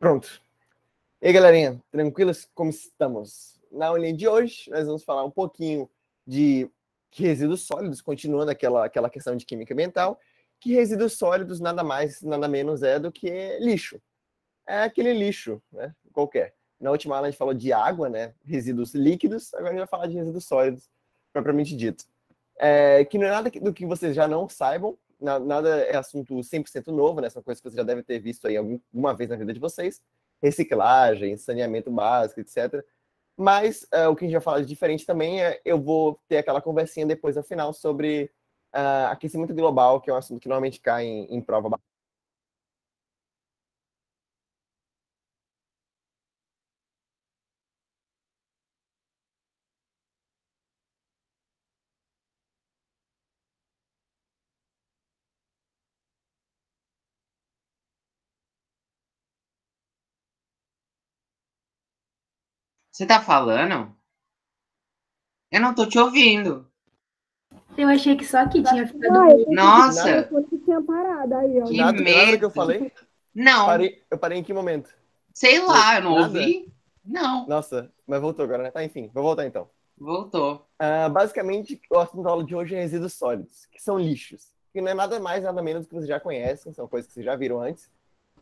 Pronto. E aí, galerinha, tranquilos? Como estamos? Na aulinha de hoje, nós vamos falar um pouquinho de resíduos sólidos, continuando aquela questão de química ambiental, que resíduos sólidos nada mais, nada menos é do que lixo. É aquele lixo, né, qualquer. Na última aula a gente falou de água, né, resíduos líquidos, agora a gente vai falar de resíduos sólidos, propriamente dito. Que não é nada do que vocês já não saibam, nada é assunto 100% novo, né, são coisas que vocês já devem ter visto aí alguma vez na vida de vocês, reciclagem, saneamento básico, etc. Mas o que a gente vai falar de diferente também é, eu vou ter aquela conversinha depois no final sobre aquecimento global, que é um assunto que normalmente cai em prova. Você tá falando? Eu não tô te ouvindo. Eu achei que só aqui tinha ficado. Nossa! Que tinha parado aí, ó. Que Nada do que eu medo! falei? Não, Eu parei em que momento? sei lá, eu não Nada? ouvi. Não, Nossa, mas voltou agora, né? Tá, enfim, vou voltar então. voltou. Basicamente, o assunto da aula de hoje é resíduos sólidos, que são lixos. Que não é nada mais, nada menos do que vocês já conhecem, são coisas que vocês já viram antes,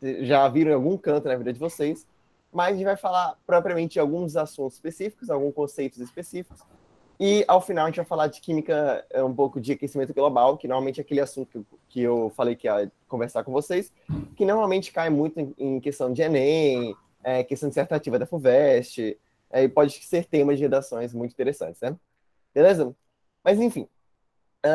já viram em algum canto na vida de vocês, mas a gente vai falar propriamente de alguns assuntos específicos, alguns conceitos específicos, e ao final a gente vai falar de química, um pouco de aquecimento global, que normalmente é aquele assunto que eu falei que ia conversar com vocês, que normalmente cai muito em questão de Enem, questão dissertativa da FUVEST, e pode ser tema de redações muito interessantes, né? Beleza? Mas enfim,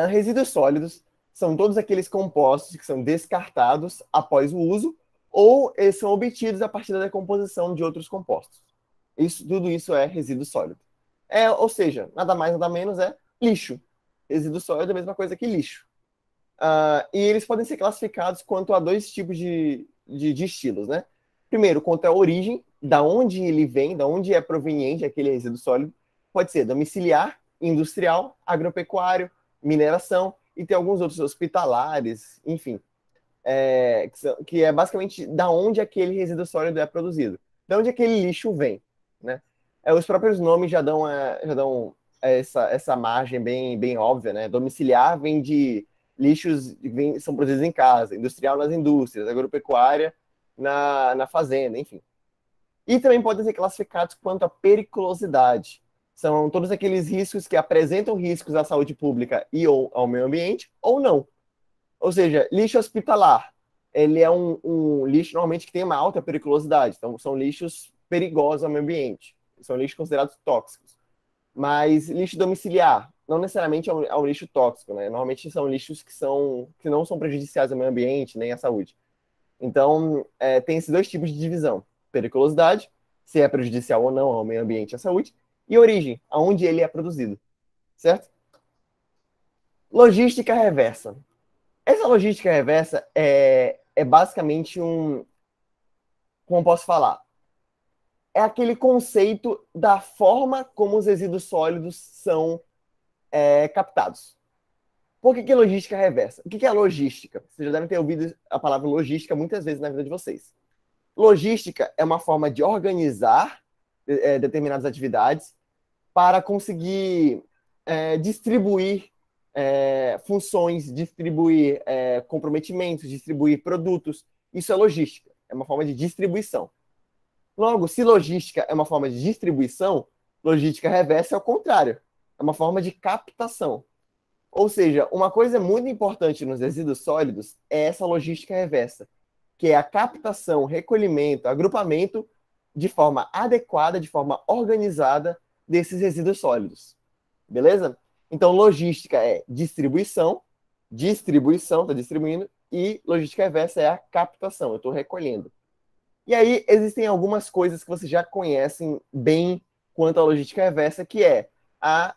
resíduos sólidos são todos aqueles compostos que são descartados após o uso ou eles são obtidos a partir da decomposição de outros compostos. Tudo isso é resíduo sólido. Ou seja, nada mais, nada menos é lixo. Resíduo sólido é a mesma coisa que lixo. E eles podem ser classificados quanto a dois tipos de estilos, né? Primeiro, quanto à origem, da onde ele vem, da onde é proveniente aquele resíduo sólido. Pode ser domiciliar, industrial, agropecuário, mineração, e tem alguns outros hospitalares, enfim, que é basicamente da onde aquele resíduo sólido é produzido, da onde aquele lixo vem, né? Os próprios nomes já dão essa margem bem óbvia, né? Domiciliar vem de lixos que são produzidos em casa, industrial nas indústrias, agropecuária na fazenda, enfim. E também podem ser classificados quanto à periculosidade. São todos aqueles riscos que apresentam riscos à saúde pública e ou ao meio ambiente, ou não. Ou seja, lixo hospitalar, ele é um lixo normalmente que tem uma alta periculosidade. Então, são lixos perigosos ao meio ambiente. São lixos considerados tóxicos. Mas lixo domiciliar, não necessariamente é um lixo tóxico, né? Normalmente são lixos que não são prejudiciais ao meio ambiente, nem à saúde. Então, tem esses dois tipos de divisão. Periculosidade, se é prejudicial ou não ao meio ambiente e à saúde, e origem, aonde ele é produzido, certo? Logística reversa. Essa logística reversa é basicamente como posso falar? É aquele conceito da forma como os resíduos sólidos são captados. Por que logística reversa? O que é logística? Vocês já devem ter ouvido a palavra logística muitas vezes na vida de vocês. Logística é uma forma de organizar determinadas atividades para conseguir distribuir funções, distribuir comprometimentos, distribuir produtos. Isso é logística, é uma forma de distribuição. Logo, se logística é uma forma de distribuição, logística reversa é o contrário, é uma forma de captação. Ou seja, uma coisa muito importante nos resíduos sólidos é essa logística reversa, que é a captação, recolhimento, agrupamento de forma adequada, de forma organizada desses resíduos sólidos. Beleza? Então, logística é distribuição, está distribuindo, e logística reversa é a captação, eu estou recolhendo. E aí, existem algumas coisas que vocês já conhecem bem quanto à logística reversa, que é a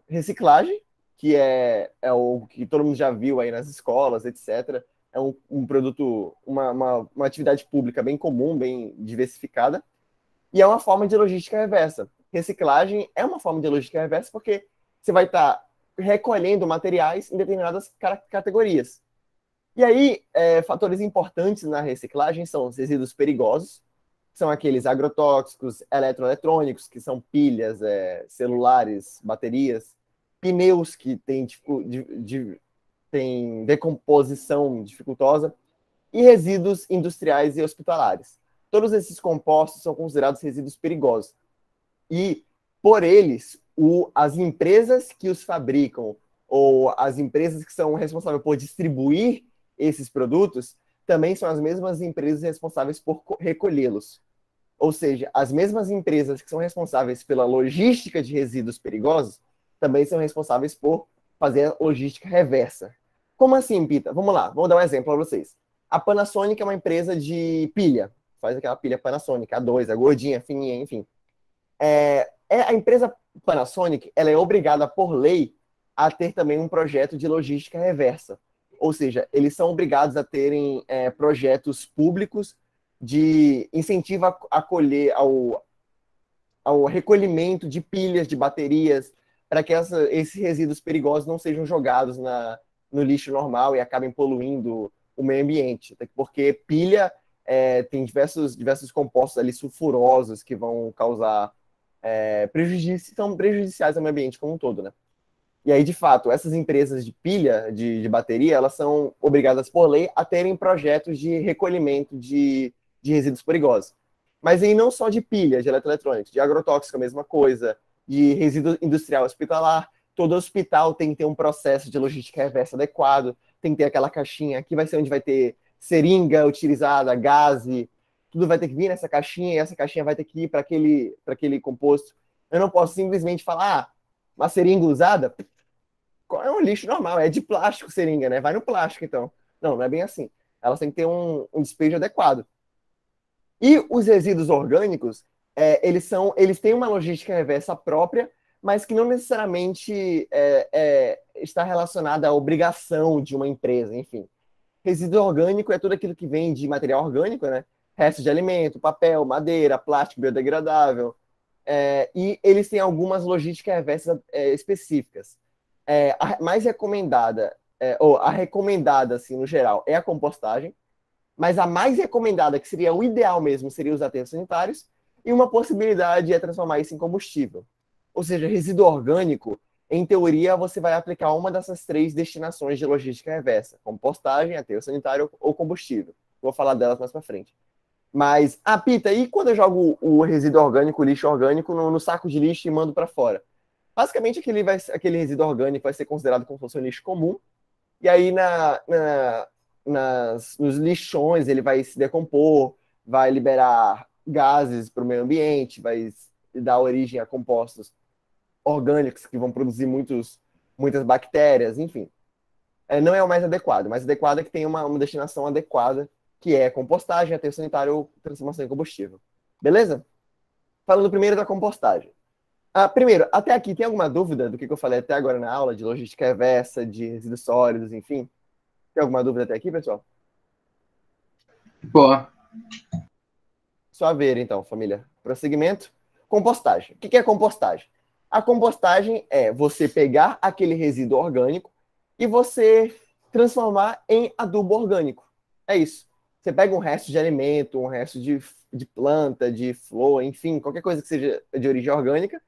reciclagem, que é o que todo mundo já viu aí nas escolas, etc. É um produto, uma atividade pública bem comum, bem diversificada, e é uma forma de logística reversa. Reciclagem é uma forma de logística reversa porque você vai estar recolhendo materiais em determinadas categorias. E aí, fatores importantes na reciclagem são os resíduos perigosos, que são aqueles agrotóxicos, eletroeletrônicos, que são pilhas, celulares, baterias, pneus que têm decomposição dificultosa, e resíduos industriais e hospitalares. Todos esses compostos são considerados resíduos perigosos. E, por eles, as empresas que os fabricam ou as empresas que são responsáveis por distribuir esses produtos também são as mesmas empresas responsáveis por recolhê-los. Ou seja, as mesmas empresas que são responsáveis pela logística de resíduos perigosos também são responsáveis por fazer a logística reversa. Como assim, Pita? Vamos lá, vou dar um exemplo para vocês. A Panasonic é uma empresa de pilha, faz aquela pilha Panasonic, A2, a gordinha, fininha, enfim. A empresa Panasonic, ela é obrigada por lei a ter também um projeto de logística reversa. Ou seja, eles são obrigados a terem projetos públicos de incentivo ao recolhimento de pilhas, de baterias, para que esses resíduos perigosos não sejam jogados no lixo normal e acabem poluindo o meio ambiente. Porque pilha tem diversos compostos ali sulfurosos que vão causar são prejudiciais ao meio ambiente como um todo, né? E aí, de fato, essas empresas de pilha, de bateria, elas são obrigadas por lei a terem projetos de recolhimento de resíduos perigosos. Mas aí não só de pilha, de eletroeletrônicos, de agrotóxico, a mesma coisa, de resíduo industrial hospitalar. Todo hospital tem que ter um processo de logística reversa adequado, tem que ter aquela caixinha, aqui vai ser onde vai ter seringa utilizada, gase, tudo vai ter que vir nessa caixinha, e essa caixinha vai ter que ir para aquele composto. Eu não posso simplesmente falar, uma seringa usada é um lixo normal, é de plástico seringa, né? Vai no plástico, então. Não é bem assim. Elas têm que ter um despejo adequado. E os resíduos orgânicos, eles têm uma logística reversa própria, mas que não necessariamente está relacionada à obrigação de uma empresa, enfim. Resíduo orgânico é tudo aquilo que vem de material orgânico, né? Restos de alimento, papel, madeira, plástico biodegradável. E eles têm algumas logísticas reversas específicas. A mais recomendada, ou a recomendada, assim, no geral, é a compostagem, mas a mais recomendada, que seria o ideal mesmo, seria os aterros sanitários, e uma possibilidade é transformar isso em combustível. Ou seja, resíduo orgânico, em teoria, você vai aplicar uma dessas 3 destinações de logística reversa: compostagem, aterro sanitário ou combustível. Vou falar delas mais para frente. Mas, Pita, e quando eu jogo o resíduo orgânico, o lixo orgânico, no saco de lixo e mando para fora? Basicamente, aquele resíduo orgânico vai ser considerado como se fosse um lixo comum, e aí nos lixões ele vai se decompor, vai liberar gases para o meio ambiente, vai dar origem a compostos orgânicos que vão produzir muitas bactérias, enfim. Não é o mais adequado. O mais adequado é que tenha uma destinação adequada, que é compostagem, aterro sanitário ou transformação em combustível. Beleza? Falando primeiro da compostagem. Primeiro, até aqui, tem alguma dúvida do que eu falei até agora na aula, de logística reversa, de resíduos sólidos, enfim? Tem alguma dúvida até aqui, pessoal? Boa. Só ver, então, família. Prosseguimento. Compostagem. O que é compostagem? A compostagem é você pegar aquele resíduo orgânico e você transformar em adubo orgânico. É isso. Você pega um resto de alimento, um resto de planta, de flor, enfim, qualquer coisa que seja de origem orgânica,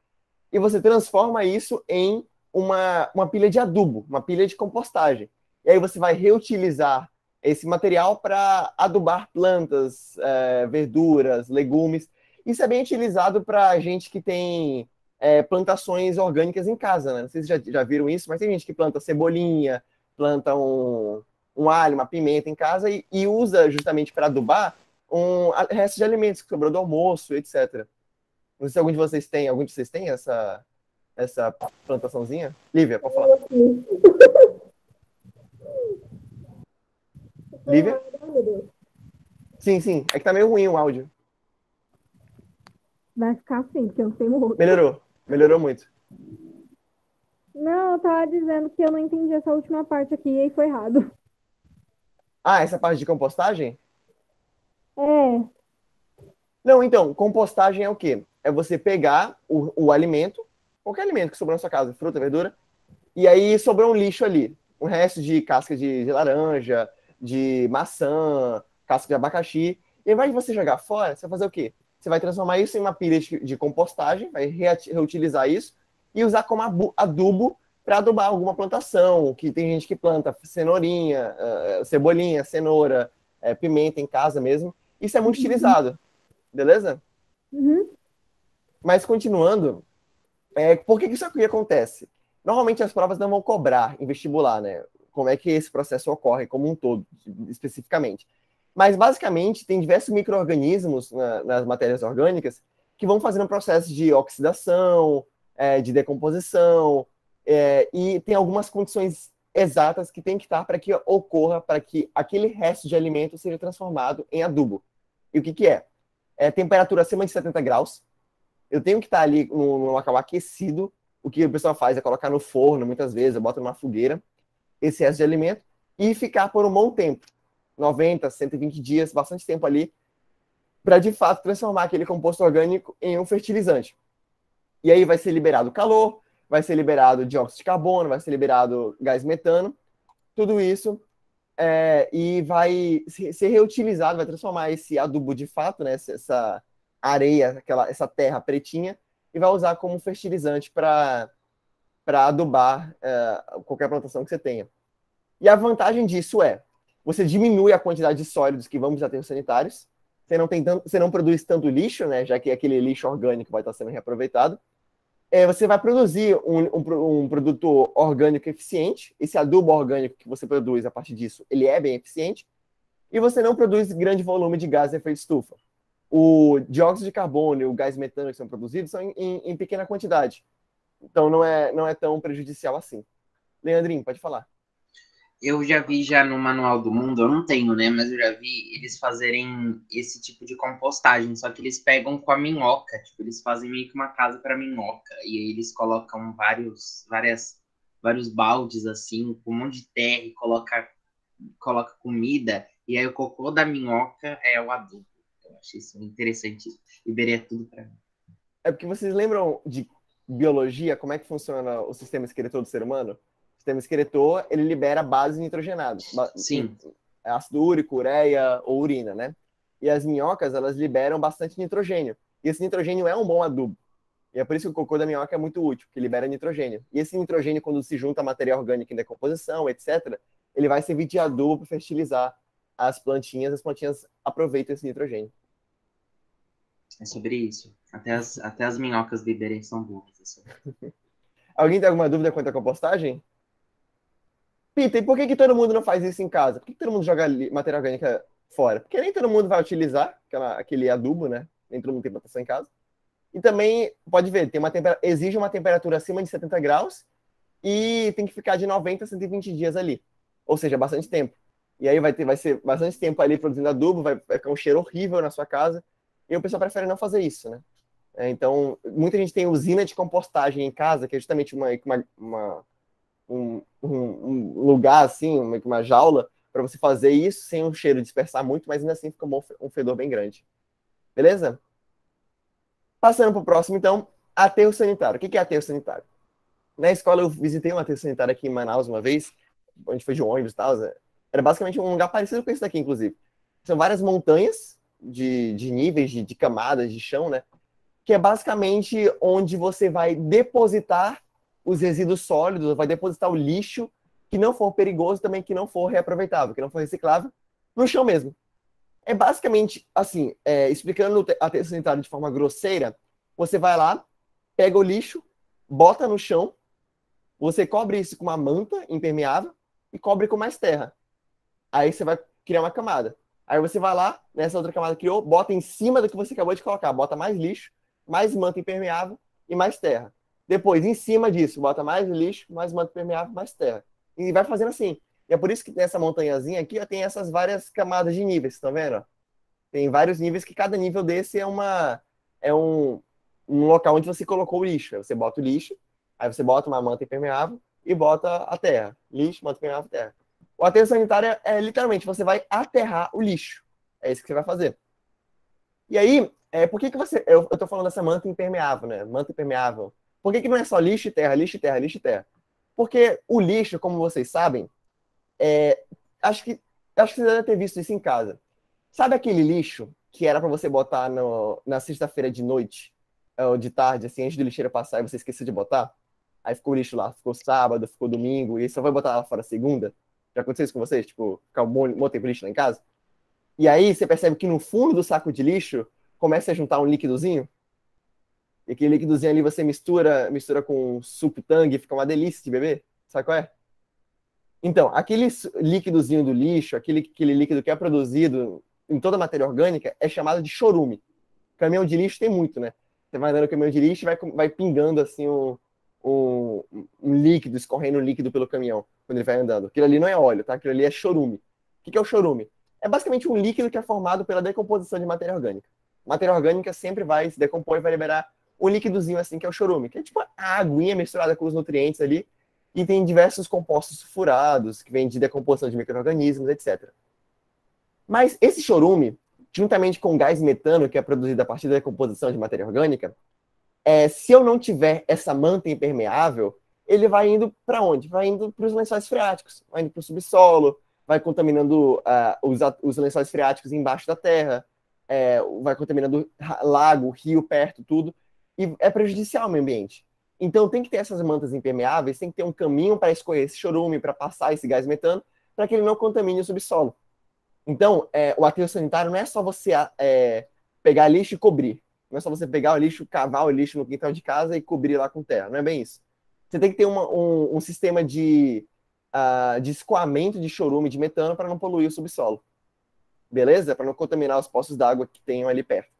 e você transforma isso em uma pilha de adubo, uma pilha de compostagem. E aí você vai reutilizar esse material para adubar plantas, verduras, legumes. Isso é bem utilizado para gente que tem plantações orgânicas em casa, né? Não sei se vocês já viram isso, mas tem gente que planta cebolinha, planta um alho, uma pimenta em casa e usa justamente para adubar resto de alimentos que sobrou do almoço, etc. Não sei se algum de vocês tem essa plantaçãozinha? Lívia, pode falar. Lívia? Sim. É que tá meio ruim o áudio. Vai ficar assim, porque eu não sei muito. Melhorou muito. Não, eu tava dizendo que eu não entendi essa última parte aqui e aí foi errado. Essa parte de compostagem? Não, então, compostagem é o quê? É você pegar o alimento, qualquer alimento que sobrou na sua casa, fruta, verdura, e aí sobrou um lixo ali, um resto de casca de laranja, de maçã, casca de abacaxi. E ao invés de você jogar fora, você vai fazer o quê? Você vai transformar isso em uma pilha de compostagem, vai reutilizar isso e usar como adubo para adubar alguma plantação, que tem gente que planta cenourinha, cebolinha, cenoura, pimenta em casa mesmo. Isso é muito utilizado, beleza? Uhum. Mas continuando, por que isso aqui acontece? Normalmente as provas não vão cobrar em vestibular, né? Como é que esse processo ocorre como um todo, especificamente. Mas, basicamente, tem diversos micro-organismos nas matérias orgânicas que vão fazendo um processo de oxidação, de decomposição, e tem algumas condições exatas que tem que estar para que ocorra, para que aquele resto de alimento seja transformado em adubo. E o que é? Temperatura acima de 70 graus. Eu tenho que estar ali num local aquecido. O que o pessoal faz é colocar no forno, muitas vezes, bota numa fogueira, esse resto de alimento, e ficar por um bom tempo. 90, 120 dias, bastante tempo ali, para de fato transformar aquele composto orgânico em um fertilizante. E aí vai ser liberado calor, vai ser liberado dióxido de carbono, vai ser liberado gás metano, tudo isso, e vai ser reutilizado, vai transformar esse adubo de fato, né, essa areia, essa terra pretinha, e vai usar como fertilizante para adubar qualquer plantação que você tenha. E a vantagem disso você diminui a quantidade de sólidos que vão para os aterros sanitários, você não produz tanto lixo, né, já que aquele lixo orgânico vai estar sendo reaproveitado. Você vai produzir um produto orgânico eficiente, esse adubo orgânico que você produz a partir disso, ele é bem eficiente, e você não produz grande volume de gás de efeito estufa. O dióxido de carbono e o gás metano que são produzidos são em pequena quantidade, então não é tão prejudicial assim. Leandrinho, pode falar. Eu já vi já no Manual do Mundo, eu não tenho, né? Mas eu já vi eles fazerem esse tipo de compostagem, só que eles pegam com a minhoca, tipo, eles fazem meio que uma casa para minhoca, e aí eles colocam vários baldes, assim, com um monte de terra, e coloca comida, e aí o cocô da minhoca é o adubo. Eu achei isso interessante, liberei tudo para mim. É porque vocês lembram de biologia, como é que funciona o sistema excretor do ser humano? O sistema excretor, ele libera bases nitrogenadas. Sim. Ácido úrico, ureia ou urina, né? E as minhocas, elas liberam bastante nitrogênio. E esse nitrogênio é um bom adubo. E é por isso que o cocô da minhoca é muito útil, porque libera nitrogênio. E esse nitrogênio, quando se junta a matéria orgânica em decomposição, etc., ele vai servir de adubo para fertilizar as plantinhas aproveitam esse nitrogênio. É sobre isso. Até as minhocas liberem são burras. Assim. Alguém tem alguma dúvida quanto à compostagem? Pita, e por que todo mundo não faz isso em casa? Por que todo mundo joga matéria orgânica fora? Porque nem todo mundo vai utilizar aquele adubo, né? Nem todo mundo tem plantação em casa. E também, pode ver, exige uma temperatura acima de 70 graus e tem que ficar de 90 a 120 dias ali. Ou seja, bastante tempo. E aí vai ser bastante tempo ali produzindo adubo, vai ficar um cheiro horrível na sua casa. E o pessoal prefere não fazer isso, né? Então, muita gente tem usina de compostagem em casa, que é justamente um lugar, assim, uma jaula, para você fazer isso sem o cheiro dispersar muito, mas ainda assim fica um fedor bem grande. Beleza? Passando para o próximo, então, aterro sanitário. O que é aterro sanitário? Na escola eu visitei um aterro sanitário aqui em Manaus uma vez, a gente foi de ônibus e tal. Era basicamente um lugar parecido com esse daqui, inclusive. São várias montanhas de níveis, de camadas de chão, né? Que é basicamente onde você vai depositar os resíduos sólidos, vai depositar o lixo que não for perigoso, também que não for reaproveitável, que não for reciclável, no chão mesmo. É basicamente assim, explicando o aterro sanitário de forma grosseira, você vai lá, pega o lixo, bota no chão, você cobre isso com uma manta impermeável e cobre com mais terra. Aí você vai criar uma camada. Aí você vai lá, nessa outra camada que criou, bota em cima do que você acabou de colocar, bota mais lixo, mais manta impermeável e mais terra. Depois, em cima disso, bota mais lixo, mais manta impermeável, mais terra. E vai fazendo assim. E é por isso que nessa montanhazinha aqui ó, tem essas várias camadas de níveis, estão vendo? Tem vários níveis que cada nível desse é um local onde você colocou o lixo. Aí você bota o lixo, aí você bota uma manta impermeável e bota a terra. Lixo, manta impermeável, terra. O aterro sanitário é literalmente, você vai aterrar o lixo. É isso que você vai fazer. E aí, por que você... Eu tô falando dessa manta impermeável, né? Manta impermeável. Por que não é só lixo e terra, lixo e terra, lixo e terra? Porque o lixo, como vocês sabem, acho que Eu acho que você deve ter visto isso em casa. Sabe aquele lixo que era para você botar na sexta-feira de noite, ou de tarde, assim, antes do lixeiro passar e você esqueceu de botar? Aí ficou o lixo lá, ficou sábado, ficou domingo, e só vai botar lá fora segunda? Já aconteceu isso com vocês? Tipo, ficar um monte de lixo lá em casa? E aí você percebe que no fundo do saco de lixo começa a juntar um líquidozinho? E aquele líquidozinho ali você mistura com suco tangue, fica uma delícia de beber. Sabe qual é? Então, aquele líquidozinho do lixo, aquele líquido que é produzido em toda a matéria orgânica, é chamado de chorume. Caminhão de lixo tem muito, né? Você vai andando no caminhão de lixo e vai pingando assim um líquido, escorrendo um líquido pelo caminhão, quando ele vai andando. Aquilo ali não é óleo, tá? Aquilo ali é chorume. O que é o chorume? É basicamente um líquido que é formado pela decomposição de matéria orgânica. Matéria orgânica sempre vai se decompor e vai liberar um líquidozinho assim, que é o chorume, que é tipo a aguinha misturada com os nutrientes ali, e tem diversos compostos sulfurados, que vêm de decomposição de micro-organismos, etc. Mas esse chorume, juntamente com o gás metano, que é produzido a partir da decomposição de matéria orgânica, se eu não tiver essa manta impermeável, ele vai indo para onde? Vai indo para os lençóis freáticos, vai indo para o subsolo, vai contaminando os lençóis freáticos embaixo da terra, vai contaminando lago, rio perto, tudo, e é prejudicial ao meio ambiente. Então tem que ter essas mantas impermeáveis, tem que ter um caminho para escorrer esse chorume, para passar esse gás metano, para que ele não contamine o subsolo. Então, o aterro sanitário não é só você pegar lixo e cobrir. Não é só você pegar o lixo, cavar o lixo no quintal de casa e cobrir lá com terra. Não é bem isso. Você tem que ter um sistema de escoamento de chorume, de metano, para não poluir o subsolo. Beleza? Para não contaminar os poços d'água que tenham ali perto.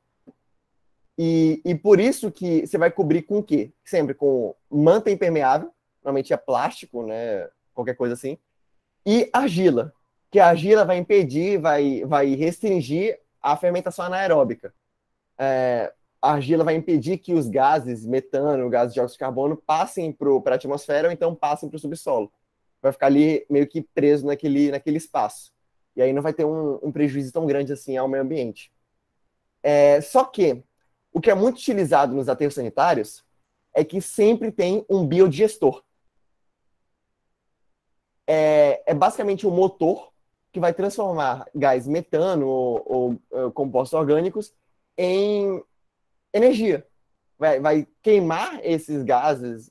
E por isso que você vai cobrir com o quê? Sempre com manta impermeável, normalmente é plástico, né? Qualquer coisa assim. E argila, que a argila vai impedir, vai restringir a fermentação anaeróbica. A argila vai impedir que os gases, metano, gases de dióxido de carbono, passem para a atmosfera ou então passem para o subsolo. Vai ficar ali meio que preso naquele espaço. E aí não vai ter um prejuízo tão grande assim ao meio ambiente. Só que o que é muito utilizado nos aterros sanitários é que sempre tem um biodigestor. É basicamente um motor que vai transformar gás metano ou compostos orgânicos em energia. Vai queimar esses gases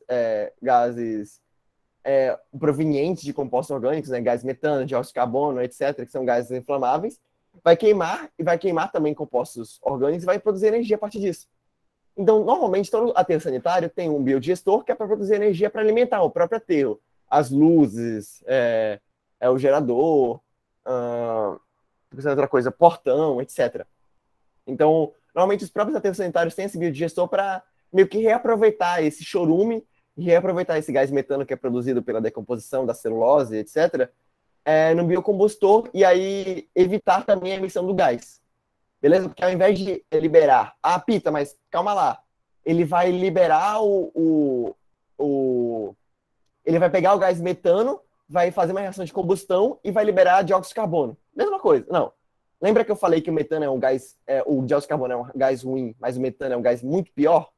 provenientes de compostos orgânicos, né, gás metano, dióxido de carbono, etc., que são gases inflamáveis, vai queimar também compostos orgânicos e vai produzir energia a partir disso. Então, normalmente, todo aterro sanitário tem um biodigestor que é para produzir energia para alimentar o próprio aterro. As luzes, o gerador, outra coisa, portão, etc. Então, normalmente, os próprios aterros sanitários têm esse biodigestor para meio que reaproveitar esse chorume, reaproveitar esse gás metano que é produzido pela decomposição da celulose, etc., no biocombustor, e aí evitar também a emissão do gás. Beleza? Porque ao invés de liberar, Pita, mas calma lá, ele vai liberar ele vai pegar o gás metano, vai fazer uma reação de combustão e vai liberar dióxido de carbono. Mesma coisa. Não. Lembra que eu falei que o metano é um gás, o dióxido de carbono é um gás ruim, mas o metano é um gás muito pior?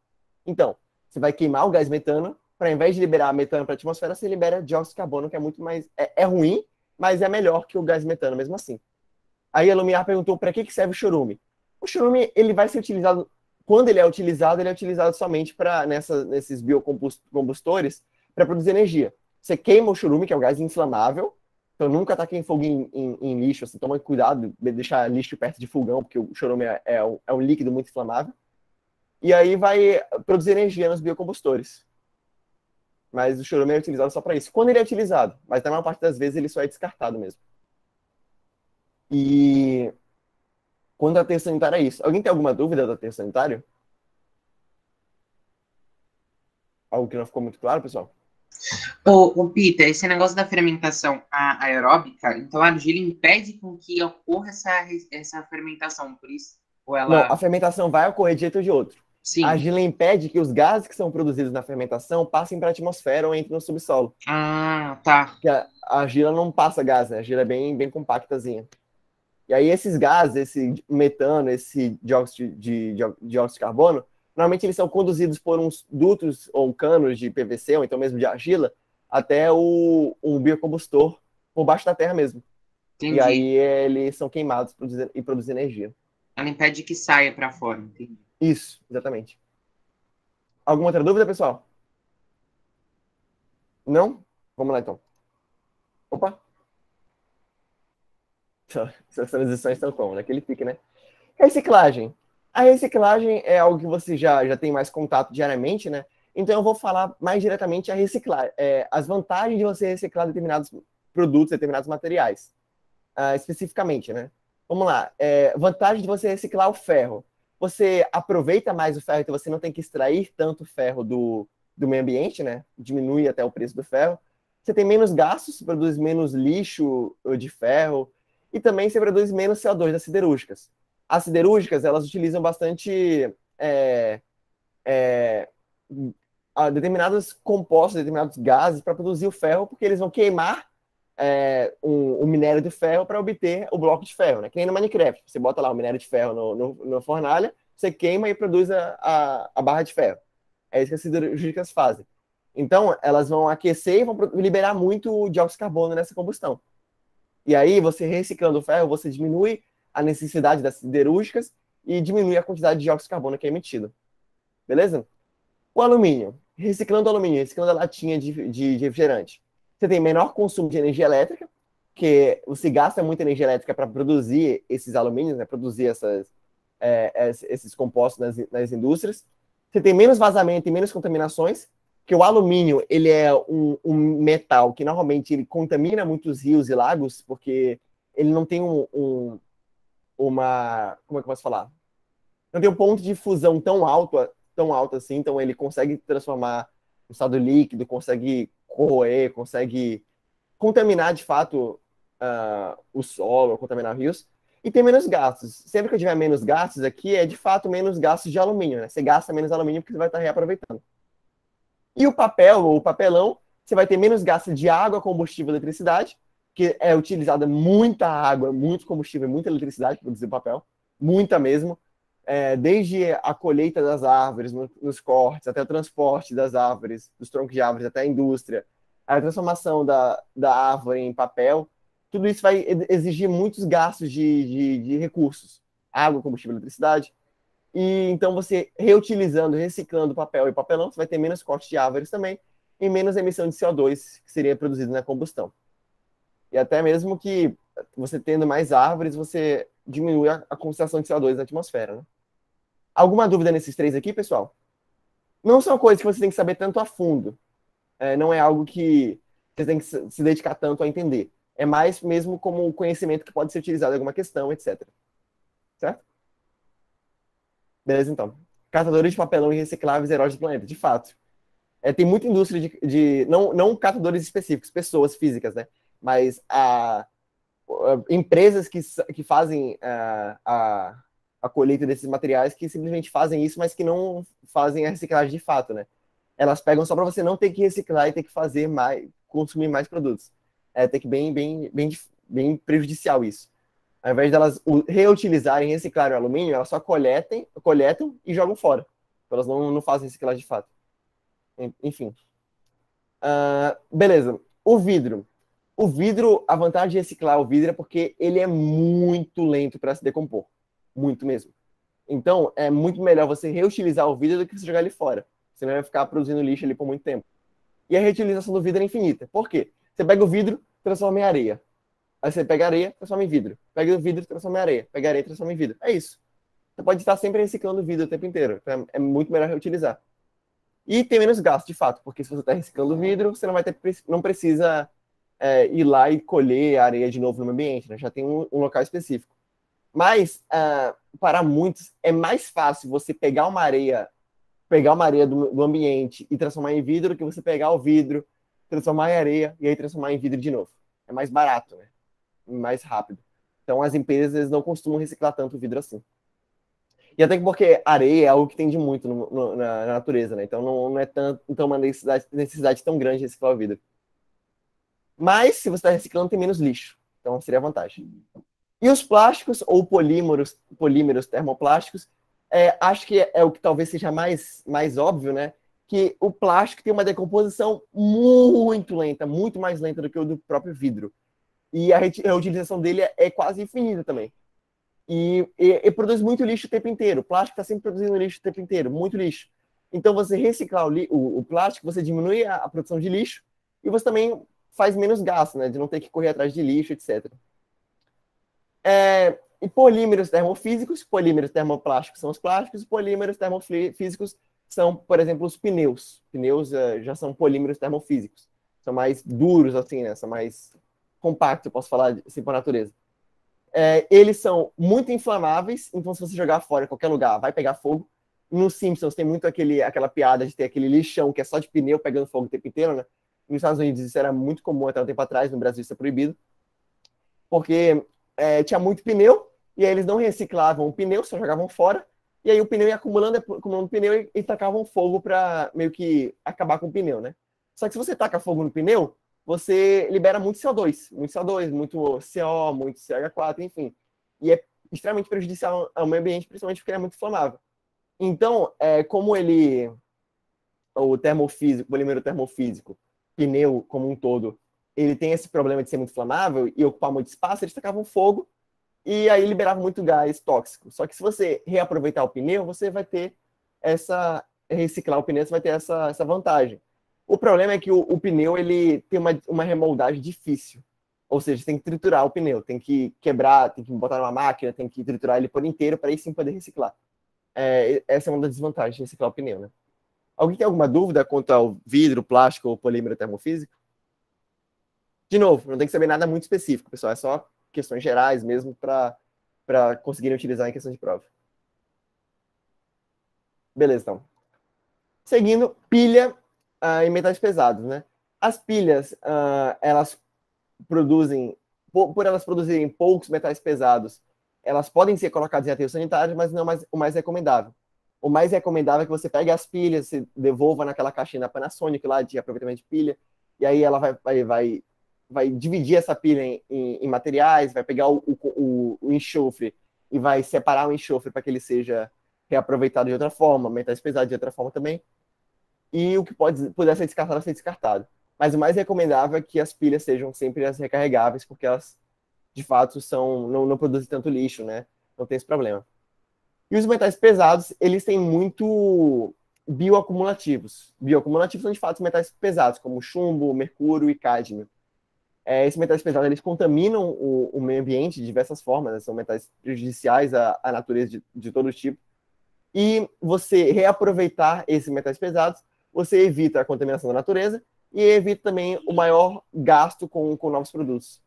Então, você vai queimar o gás metano, para ao invés de liberar metano para a atmosfera, você libera dióxido de carbono, que é muito mais... É ruim, mas é melhor que o gás metano, mesmo assim. Aí a Lumiar perguntou para que serve o chorume. O chorume, ele vai ser utilizado... Quando ele é utilizado somente nesses biocombustores para produzir energia. Você queima o chorume, que é um gás inflamável, então nunca taquem fogo em lixo, assim, toma cuidado de deixar lixo perto de fogão, porque o chorume é um líquido muito inflamável. E aí vai produzir energia nos biocombustores. Mas o chorume é utilizado só para isso. Quando ele é utilizado, mas na maior parte das vezes ele só é descartado mesmo. E quando o aterro sanitário é isso. Alguém tem alguma dúvida do aterro sanitário? Algo que não ficou muito claro, pessoal? Ô, Peter, esse negócio da fermentação aeróbica, então a argila impede com que ocorra essa fermentação, por isso? Ou ela... Não, a fermentação vai ocorrer de jeito ou de outro. Sim. A argila impede que os gases que são produzidos na fermentação passem para a atmosfera ou entrem no subsolo. Ah, tá. Porque a argila não passa gás, né? A argila é bem compactazinha. E aí esses gases, esse metano, esse dióxido de carbono, normalmente eles são conduzidos por uns dutos ou canos de PVC, ou então mesmo de argila, até um biocombustor por baixo da terra mesmo. E Entendi. aí eles são queimados e produzem energia. Ela impede que saia para fora. Entendi. Isso, exatamente. Alguma outra dúvida, pessoal? Não? Vamos lá, então. Opa! Essas transições estão como? Naquele pique, né? Reciclagem. A reciclagem é algo que você já tem mais contato diariamente, né? Então eu vou falar mais diretamente a reciclar, as vantagens de você reciclar determinados produtos, determinados materiais, especificamente, né? Vamos lá. Vantagem de você reciclar o ferro. Você aproveita mais o ferro, então você não tem que extrair tanto ferro do meio ambiente, né? Diminui até o preço do ferro. Você tem menos gastos, você produz menos lixo de ferro e também você produz menos CO2 das siderúrgicas. As siderúrgicas, elas utilizam bastante determinados compostos, determinados gases para produzir o ferro, porque eles vão queimar o minério de ferro para obter o bloco de ferro, né? Que nem no Minecraft. Você bota lá o minério de ferro na fornalha, você queima e produz a barra de ferro. É isso que as siderúrgicas fazem. Então, elas vão aquecer e vão liberar muito dióxido de carbono nessa combustão. E aí, você reciclando o ferro, você diminui a necessidade das siderúrgicas e diminui a quantidade de dióxido de carbono que é emitido. Beleza? O alumínio. Reciclando o alumínio, reciclando a latinha de refrigerante. Você tem menor consumo de energia elétrica, que você gasta muita energia elétrica para produzir esses alumínios, né? Produzir esses compostos nas indústrias. Você tem menos vazamento e menos contaminações, que o alumínio ele é um metal que normalmente ele contamina muitos rios e lagos, porque ele não tem uma... Como é que eu posso falar? Não tem um ponto de fusão tão alto assim, então ele consegue transformar em estado líquido, consegue corroer, consegue contaminar de fato o solo, contaminar rios, e tem menos gastos. Sempre que eu tiver menos gastos aqui, é de fato menos gastos de alumínio, né? Você gasta menos alumínio porque você vai estar reaproveitando. E o papel, ou o papelão, você vai ter menos gasto de água, combustível e eletricidade, que é utilizada muita água, muito combustível, muita eletricidade para produzir papel, muita mesmo. Desde a colheita das árvores, nos cortes, até o transporte das árvores, dos troncos de árvores até a indústria, a transformação da árvore em papel, tudo isso vai exigir muitos gastos de recursos, água, combustível, eletricidade. E então você reutilizando, reciclando papel e papelão, você vai ter menos corte de árvores também e menos emissão de CO2 que seria produzido na combustão. E até mesmo que você tendo mais árvores, você diminui a concentração de CO2 na atmosfera, né? Alguma dúvida nesses três aqui, pessoal? Não são coisas que você tem que saber tanto a fundo. Não é algo que você tem que se dedicar tanto a entender. É mais mesmo como um conhecimento que pode ser utilizado em alguma questão, etc. Certo? Beleza, então. Catadores de papelão e recicláveis heróis do planeta. De fato. Tem muita indústria não catadores específicos, pessoas físicas, né? Mas empresas que fazem a colheita desses materiais que simplesmente fazem isso, mas que não fazem a reciclagem de fato, né? Elas pegam só para você não ter que reciclar e ter que fazer mais, consumir mais produtos. Tem que bem prejudicial isso. Ao invés delas reutilizarem, reciclarem o alumínio, elas só coletam e jogam fora. Elas não fazem reciclagem de fato. Enfim. Beleza. O vidro. O vidro, a vantagem de reciclar o vidro é porque ele é muito lento para se decompor. Muito mesmo. Então, é muito melhor você reutilizar o vidro do que você jogar ele fora. Você não vai ficar produzindo lixo ali por muito tempo. E a reutilização do vidro é infinita. Por quê? Você pega o vidro, transforma em areia. Aí você pega areia, transforma em vidro. Pega o vidro, transforma em areia. Pega areia, transforma em vidro. É isso. Você pode estar sempre reciclando o vidro o tempo inteiro. Então, é muito melhor reutilizar. E tem menos gasto, de fato, porque se você está reciclando o vidro, você não precisa ir lá e colher a areia de novo no ambiente, né? Já tem um local específico. Mas, para muitos, é mais fácil você pegar uma areia do ambiente e transformar em vidro do que você pegar o vidro, transformar em areia e aí transformar em vidro de novo. É mais barato, né? Mais rápido. Então, as empresas não costumam reciclar tanto o vidro assim. E até porque areia é algo que tende muito na natureza, né? Então, não é uma necessidade tão grande de reciclar o vidro. Mas, se você está reciclando, tem menos lixo. Então, seria a vantagem. E os plásticos, ou polímeros termoplásticos, acho que é o que talvez seja mais óbvio, né? Que o plástico tem uma decomposição muito lenta, muito mais lenta do que o do próprio vidro. E a reutilização dele é quase infinita também. E produz muito lixo o tempo inteiro. O plástico está sempre produzindo lixo o tempo inteiro, muito lixo. Então, você reciclar o plástico, você diminui a produção de lixo e você também faz menos gasto, né? De não ter que correr atrás de lixo, etc. E polímeros termofísicos, polímeros termoplásticos são os plásticos, e polímeros termofísicos são, por exemplo, os pneus. Pneus já são polímeros termofísicos. São mais duros, assim, né? São mais compactos, eu posso falar assim por natureza. Eles são muito inflamáveis, então se você jogar fora em qualquer lugar, vai pegar fogo. Nos Simpsons tem muito aquela piada de ter aquele lixão que é só de pneu pegando fogo o tempo inteiro, né? Nos Estados Unidos isso era muito comum até um tempo atrás, no Brasil isso é proibido. Porque tinha muito pneu, e aí eles não reciclavam o pneu, só jogavam fora, e aí o pneu ia acumulando pneu e tacavam fogo para meio que acabar com o pneu, né? Só que se você taca fogo no pneu, você libera muito CO2, muito CO, muito CH4, enfim. E é extremamente prejudicial ao meio ambiente, principalmente porque ele é muito inflamável. Então, como o termofísico, o polímero termofísico, pneu como um todo, ele tem esse problema de ser muito inflamável e ocupar muito espaço, eles tacavam fogo e aí liberavam muito gás tóxico. Só que se você reaproveitar o pneu, você vai ter reciclar o pneu, você vai ter essa vantagem. O problema é que o pneu ele tem uma remoldagem difícil. Ou seja, você tem que triturar o pneu, tem que quebrar, tem que botar numa máquina, tem que triturar ele por inteiro para aí sim poder reciclar. Essa é uma das desvantagens de reciclar o pneu, né? Alguém tem alguma dúvida quanto ao vidro, plástico ou polímero termofísico? De novo, não tem que saber nada muito específico, pessoal. É só questões gerais mesmo para conseguirem utilizar em questão de prova. Beleza, então. Seguindo, pilha em metais pesados, né? As pilhas, elas produzem, por elas produzirem poucos metais pesados, elas podem ser colocadas em aterro sanitário, mas não o mais recomendável. O mais recomendável é que você pegue as pilhas, se devolva naquela caixinha da Panasonic lá de aproveitamento de pilha, e aí ela vai dividir essa pilha em materiais, vai pegar o enxofre e vai separar o enxofre para que ele seja reaproveitado de outra forma, metais pesados de outra forma também, e o que puder ser descartado. Mas o mais recomendável é que as pilhas sejam sempre as recarregáveis, porque elas, de fato, não produzem tanto lixo, né? Não tem esse problema. E os metais pesados, eles têm muito bioacumulativos. Bioacumulativos são, de fato, metais pesados, como chumbo, mercúrio e cádmio. Esses metais pesados, eles contaminam o meio ambiente de diversas formas, né? São metais prejudiciais à natureza de todo tipo. E você reaproveitar esses metais pesados, você evita a contaminação da natureza e evita também o maior gasto com novos produtos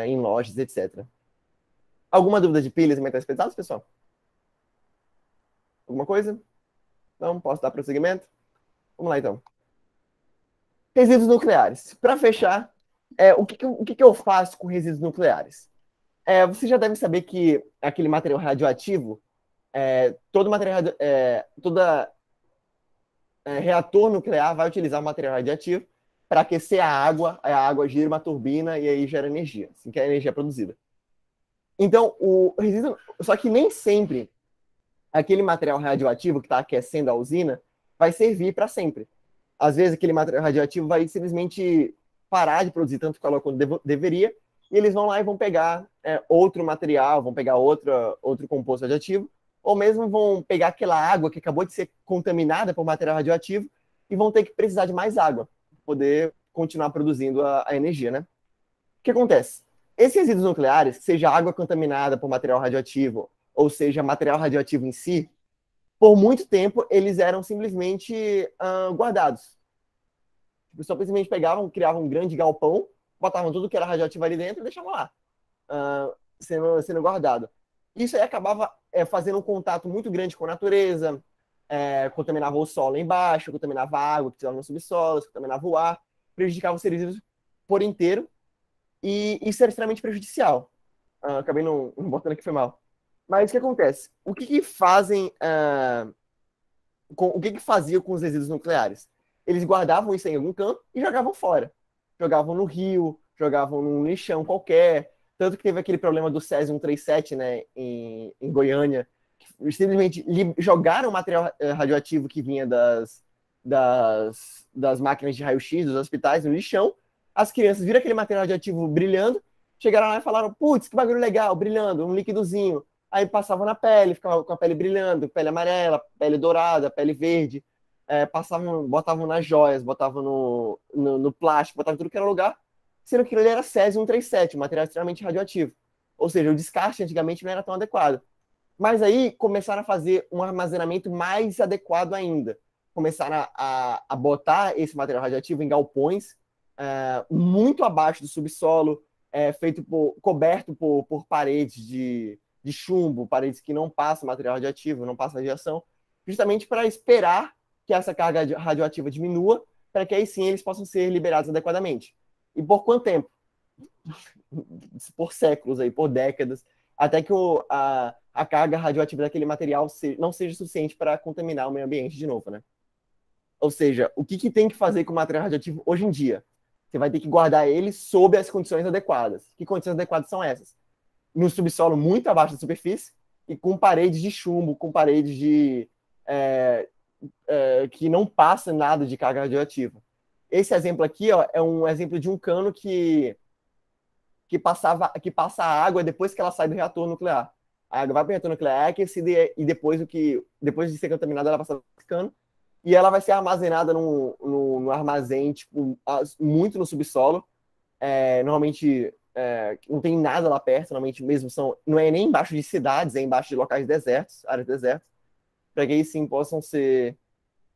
em lojas, etc. Alguma dúvida de pilhas e metais pesados, pessoal? Alguma coisa? Não? Posso dar prosseguimento? Vamos lá, então. Resíduos nucleares. Para fechar, o que eu faço com resíduos nucleares? Você já deve saber que aquele material radioativo, todo reator nuclear vai utilizar o material radioativo para aquecer a água gira uma turbina e aí gera energia, assim que a energia é produzida. Então, o resíduo, só que nem sempre aquele material radioativo que está aquecendo a usina vai servir para sempre. Às vezes, aquele material radioativo vai simplesmente parar de produzir tanto calor quanto deveria, e eles vão lá e vão pegar outro material, vão pegar outro composto radioativo, ou mesmo vão pegar aquela água que acabou de ser contaminada por material radioativo e vão ter que precisar de mais água para poder continuar produzindo a energia, né? O que acontece? Esses resíduos nucleares, seja água contaminada por material radioativo, ou seja, material radioativo em si, por muito tempo eles eram simplesmente guardados. Tipo, simplesmente pegavam, criavam um grande galpão, botavam tudo que era radioativo ali dentro e deixavam lá, sendo guardado. Isso aí acabava fazendo um contato muito grande com a natureza, contaminava o solo embaixo, contaminava a água que estava no subsolo, contaminava o ar, prejudicava os seres vivos por inteiro, e isso era extremamente prejudicial. Acabei não botando aqui, foi mal. Mas o que acontece? O que faziam com os resíduos nucleares? Eles guardavam isso em algum canto e jogavam fora. Jogavam no rio, jogavam num lixão qualquer. Tanto que teve aquele problema do Césio-137, né, em Goiânia, que simplesmente jogaram material radioativo que vinha das máquinas de raio-x dos hospitais no lixão. As crianças viram aquele material radioativo brilhando, chegaram lá e falaram, putz, que bagulho legal, brilhando, um líquidozinho. Aí passavam na pele, ficava com a pele brilhando, pele amarela, pele dourada, pele verde. Botavam nas joias, botavam no plástico, botavam em tudo que era lugar, sendo que ele era césio-137, um material extremamente radioativo. Ou seja, o descarte antigamente não era tão adequado. Mas aí começaram a fazer um armazenamento mais adequado ainda. Começaram a botar esse material radioativo em galpões muito abaixo do subsolo, coberto por paredes de chumbo, paredes que não passam material radioativo, não passam radiação, justamente para esperar que essa carga radioativa diminua, para que aí sim eles possam ser liberados adequadamente. E por quanto tempo? Por séculos, aí, por décadas, até que a carga radioativa daquele material não seja suficiente para contaminar o meio ambiente de novo, né? Ou seja, o que tem que fazer com o material radioativo hoje em dia? Você vai ter que guardar ele sob as condições adequadas. Que condições adequadas são essas? No subsolo muito abaixo da superfície e com paredes de chumbo, com paredes que não passa nada de carga radioativa. Esse exemplo aqui, ó, é um exemplo de um cano que passa a água depois que ela sai do reator nuclear. A água vai para o reator nuclear, é aquecida e depois de ser contaminada, ela passa nesse cano e ela vai ser armazenada no armazém, tipo, muito no subsolo. Normalmente não tem nada lá perto, normalmente mesmo não é nem embaixo de cidades, é embaixo de locais desertos, áreas desertas, para que aí sim possam ser,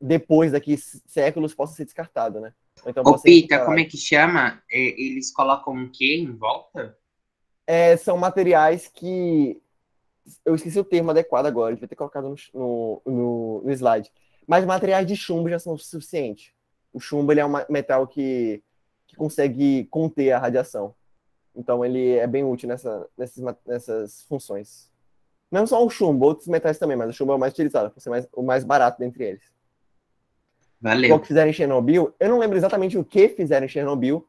depois daqui séculos, possam ser descartados, né? Então, Ô, Pita, como é que chama? Eles colocam o quê em volta? São materiais que... Eu esqueci o termo adequado agora, devia ter colocado no slide. Mas materiais de chumbo já são o suficiente. O chumbo ele é um metal que consegue conter a radiação. Então ele é bem útil nessas funções. Não só o chumbo, outros metais também, mas o chumbo é o mais utilizado, por ser o mais barato dentre eles. Valeu. O que fizeram em Chernobyl, eu não lembro exatamente o que fizeram em Chernobyl,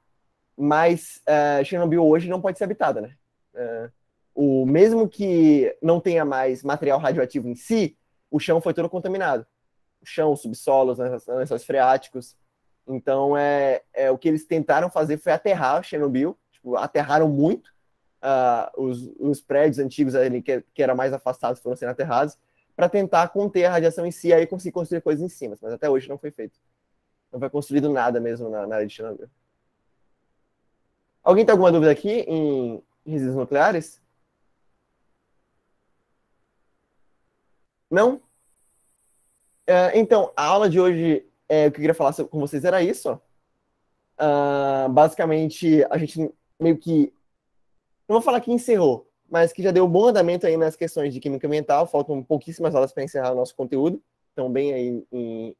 mas Chernobyl hoje não pode ser habitada, né? Mesmo que não tenha mais material radioativo em si, o chão foi todo contaminado. O chão, os subsolos, os lençóis freáticos. Então, o que eles tentaram fazer foi aterrar Chernobyl. Tipo, aterraram muito. Os prédios antigos ali, que eram mais afastados, foram sendo aterrados, para tentar conter a radiação em si, aí conseguir construir coisas em cima. Mas até hoje não foi feito. Não foi construído nada mesmo na área de Chernobyl. Alguém tem alguma dúvida aqui em resíduos nucleares? Não? Então, a aula de hoje, o que eu queria falar com vocês era isso. Basicamente, a gente meio que... Não vou falar que encerrou, mas que já deu um bom andamento aí nas questões de química ambiental. Faltam pouquíssimas aulas para encerrar o nosso conteúdo. Estão bem aí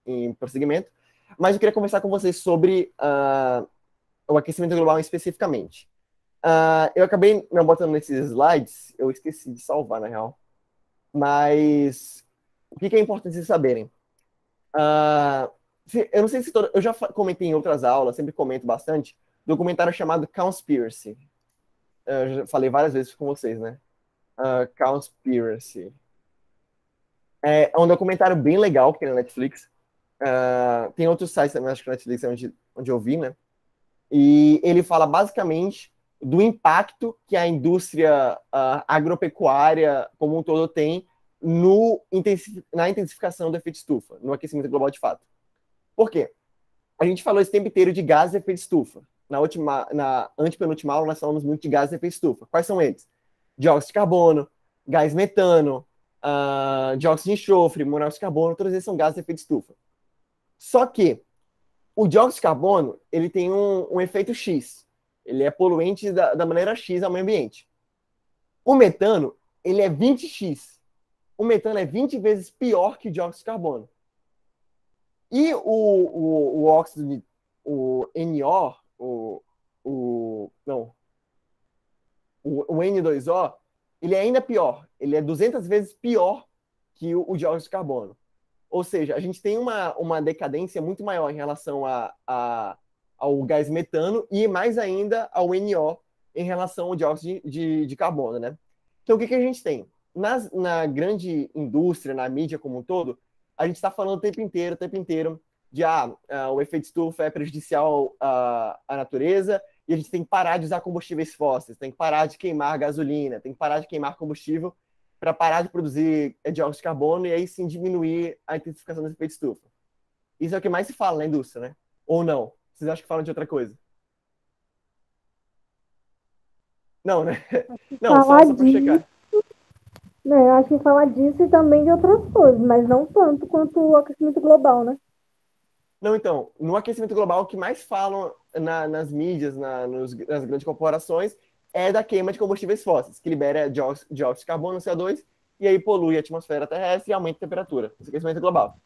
em prosseguimento. Mas eu queria conversar com vocês sobre o aquecimento global especificamente. Eu acabei não botando nesses slides, eu esqueci de salvar, na real. Mas o que é importante vocês saberem? Eu não sei se eu já comentei em outras aulas, sempre comento bastante, documentário chamado Cowspiracy. Eu já falei várias vezes com vocês, né? Cowspiracy. É um documentário bem legal que tem na Netflix. Tem outros sites também, acho que na Netflix é onde eu vi, né? E ele fala basicamente do impacto que a indústria agropecuária como um todo tem na intensificação do efeito estufa, no aquecimento global de fato. Por quê? A gente falou esse tempo inteiro de gases de efeito estufa. Na antepenúltima aula, nós falamos muito de gases de efeito estufa. Quais são eles? Dióxido de carbono, gás metano, dióxido de enxofre, monóxido de carbono, todos esses são gases de efeito estufa. Só que o dióxido de carbono ele tem um efeito X. Ele é poluente da maneira X ao meio ambiente. O metano ele é 20x. O metano é 20 vezes pior que o dióxido de carbono. E o óxido, o NO, o N2O, ele é ainda pior. Ele é 200 vezes pior que o dióxido de carbono. Ou seja, a gente tem uma decadência muito maior em relação ao gás metano e mais ainda ao NO em relação ao dióxido de carbono, né? Então, o que a gente tem? Na grande indústria, na mídia como um todo, a gente está falando o tempo inteiro de o efeito estufa é prejudicial à natureza e a gente tem que parar de usar combustíveis fósseis, tem que parar de queimar gasolina, tem que parar de queimar combustível para parar de produzir dióxido de carbono e aí sim diminuir a intensificação do efeito estufa. Isso é o que mais se fala na indústria, né? Ou não? Vocês acham que falam de outra coisa? Não, né? Não, só para checar. Né, eu acho que falar disso e também de outras coisas, mas não tanto quanto o aquecimento global, né? Não, então, no aquecimento global, o que mais falam nas mídias, nas grandes corporações, é da queima de combustíveis fósseis, que libera dióxido de carbono, CO2, e aí polui a atmosfera terrestre e aumenta a temperatura. Esse é o aquecimento global.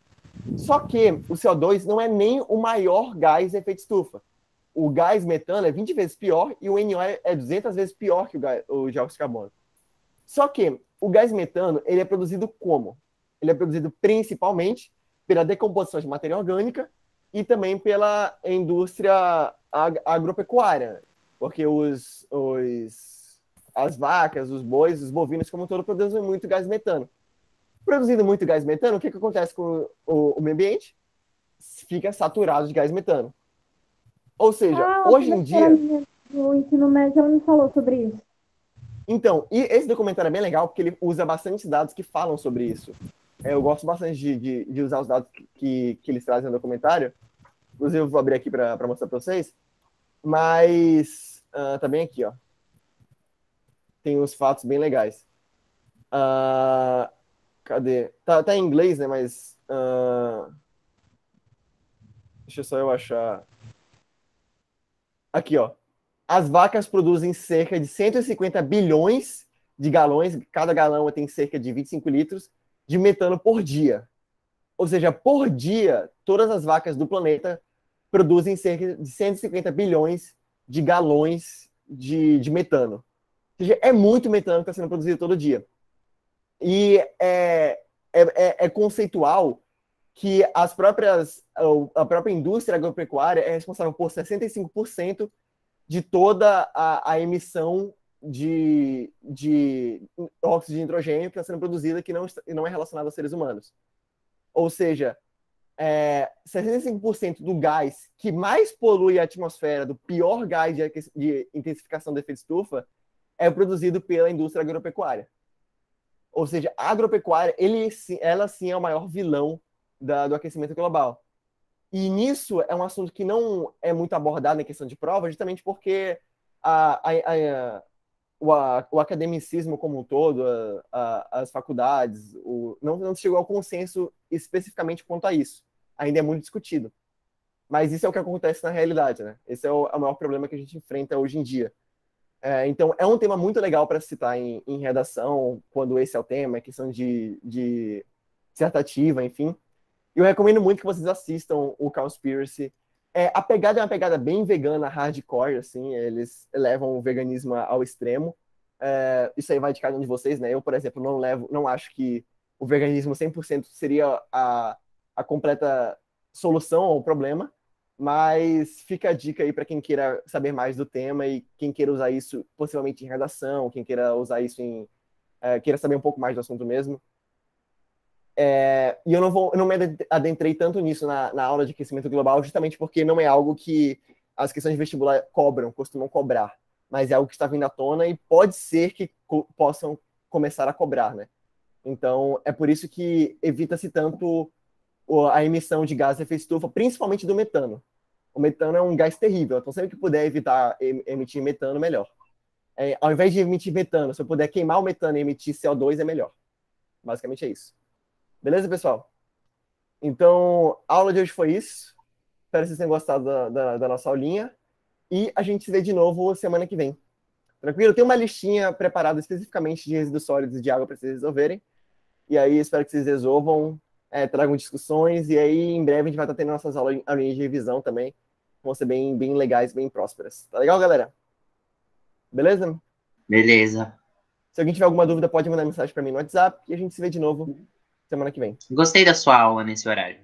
Só que o CO2 não é nem o maior gás de efeito estufa. O gás metano é 20 vezes pior e o NO é 200 vezes pior que o dióxido de carbono. Só que o gás metano, ele é produzido como? Ele é produzido principalmente pela decomposição de matéria orgânica e também pela indústria agropecuária, porque as vacas, os bois, os bovinos como um todo produzem muito gás metano. Produzindo muito gás metano, o que acontece com o meio ambiente? Fica saturado de gás metano. Ou seja, hoje em dia... O ensino médio ela me falou sobre isso. Então, e esse documentário é bem legal porque ele usa bastante dados que falam sobre isso. Eu gosto bastante de usar os dados que eles trazem no documentário. Inclusive, eu vou abrir aqui para mostrar para vocês. Mas tá bem aqui, ó. Tem uns fatos bem legais. Cadê? Tá em inglês, né? Mas deixa só eu achar. Aqui, ó. As vacas produzem cerca de 150 bilhões de galões, cada galão tem cerca de 25 litros, de metano por dia. Ou seja, por dia, todas as vacas do planeta produzem cerca de 150 bilhões de galões de metano. Ou seja, é muito metano que está sendo produzido todo dia. E é conceitual que a própria indústria agropecuária é responsável por 65% de toda a emissão de óxido de nitrogênio que está sendo produzida que não é relacionada aos seres humanos. Ou seja, 65% do gás que mais polui a atmosfera, do pior gás de intensificação do efeito estufa, é produzido pela indústria agropecuária. Ou seja, a agropecuária, ela sim é o maior vilão do aquecimento global. E nisso é um assunto que não é muito abordado em questão de prova, justamente porque o academicismo como um todo, as faculdades, não chegou ao consenso especificamente quanto a isso. Ainda é muito discutido. Mas isso é o que acontece na realidade, né? Esse é o maior problema que a gente enfrenta hoje em dia. Então, é um tema muito legal para citar em redação, quando esse é o tema, questão de dissertativa, enfim. Eu recomendo muito que vocês assistam o Cowspiracy. A pegada é uma pegada bem vegana, hardcore, assim, eles levam o veganismo ao extremo. Isso aí vai de cada um de vocês, né? Eu, por exemplo, não acho que o veganismo 100% seria a completa solução ao problema, mas fica a dica aí para quem queira saber mais do tema e quem queira usar isso possivelmente em redação, quem queira usar isso queira saber um pouco mais do assunto mesmo. E eu não me adentrei tanto nisso na aula de aquecimento global, justamente porque não é algo que as questões de vestibular costumam cobrar, mas é algo que está vindo à tona e pode ser que possam começar a cobrar, né? Então, é por isso que evita-se tanto a emissão de gases de efeito estufa, principalmente do metano. O metano é um gás terrível, então sempre que puder evitar emitir metano, melhor. Ao invés de emitir metano, se eu puder queimar o metano e emitir CO2, é melhor. Basicamente é isso. Beleza, pessoal? Então, a aula de hoje foi isso. Espero que vocês tenham gostado da nossa aulinha. E a gente se vê de novo semana que vem. Tranquilo? Tem uma listinha preparada especificamente de resíduos sólidos e de água para vocês resolverem. E aí, espero que vocês resolvam, tragam discussões. E aí, em breve, a gente vai estar tendo nossas aulinhas de revisão também. Vão ser bem, bem legais, bem prósperas. Tá legal, galera? Beleza? Beleza. Se alguém tiver alguma dúvida, pode mandar mensagem para mim no WhatsApp. E a gente se vê de novo semana que vem. Gostei da sua aula nesse horário.